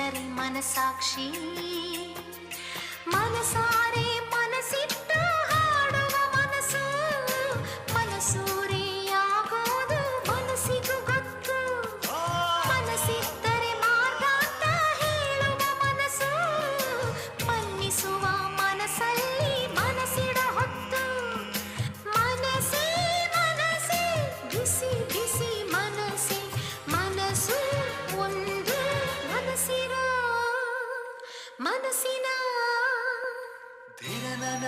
ಸರಿ ಮನಸಾಕ್ಷಿ ಮನಸಾರೆ ಮನಸಿಟ್ಟ ಹಾಡುವ ಮನಸ್ಸು ಮನಸೂರೆಯಾಗೋದು ಮನಸ್ಸಿಗೂ ಗೊತ್ತು ಮನಸ್ಸಿದ್ದರೆ ಮಾರ್ಗ ಅಂತ ಹೇಳುವ ಮನಸ್ಸು ಮನ್ನಿಸುವ ಮನಸ್ಸಲ್ಲಿ ಮನಸ್ಸಿಡ ಹೊತ್ತು ಮನಸ್ಸೇ ಮನಸ್ಸೇ ಬಿಸಿ ಬಿಸಿ ಮನಸ್ಸೇ ಮನಸ್ಸು ಒಂದು ಮನಸ್ಸಿನ ಧಿರನನ